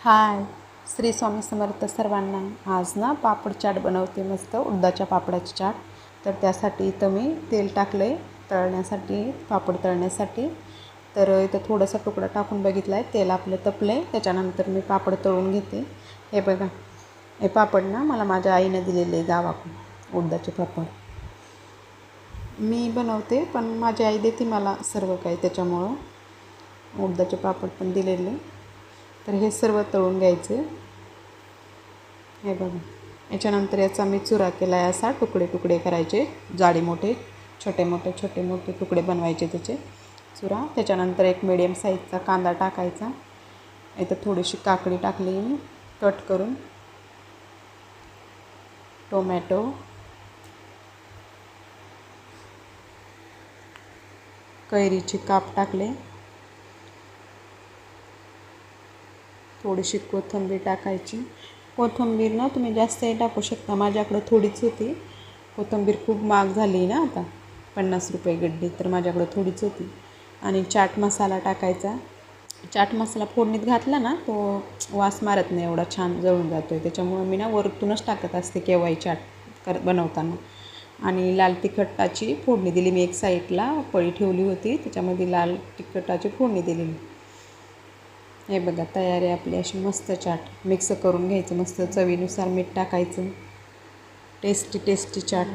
हाय, श्री स्वामी समर्थ सर्वांना. आज ना पापड चाट बनवते, मस्त उडदाच्या पापडाची चाट. तर त्यासाठी इथं मी तेल टाकलं आहे तळण्यासाठी, पापड तळण्यासाठी. तर इथं थोडासा तुकडा टाकून बघितला आहे. तेल आपलं तपलं आहे, त्याच्यानंतर मी पापड तळून घेते. हे बघा, हे पापड ना मला माझ्या आईनं दिलेले गावाकडून, उडदाचे पापड. मी बनवते पण माझी आई देते मला सर्व काही, त्याच्यामुळं उडदाचे पापड पण दिलेले. तर हे सर्व तळून घ्यायचे. हे बघा, याच्यानंतर याचा मी चुरा केला आहे. असा तुकडे तुकडे करायचे, जाडी मोठे छोटे मोठे तुकडे बनवायचे त्याचे चुरा. त्याच्यानंतर एक मिडियम साईजचा कांदा टाकायचा. इथं थोडीशी काकडी टाकली मी कट करून. टोमॅटो, कैरीचे काप टाकले. थोडीशी कोथिंबीर टाकायची. कोथिंबीर ना तुम्ही जास्तही टाकू शकता, माझ्याकडं थोडीच होती. कोथिंबीर खूप महाग झाली ना आता, 50 रुपये गड्डी, तर माझ्याकडं थोडीच होती. आणि चाट मसाला टाकायचा. चाट मसाला फोडणीत घातला ना तो वास मारत नाही, एवढा छान जळून जातो आहे. त्याच्यामुळं मी ना वरतूनच टाकत असते केव्हाही चाट बनवताना. आणि लाल तिखटाची फोडणी दिली मी. एक साईडला पळी ठेवली होती, त्याच्यामध्ये लाल तिखटाची फोडणी दिली. हे बघा, तयार आहे आपली अशी मस्त चाट. मिक्स करून घ्यायचं मस्त, चवीनुसार मीठ टाकायचं. टेस्टी चाट.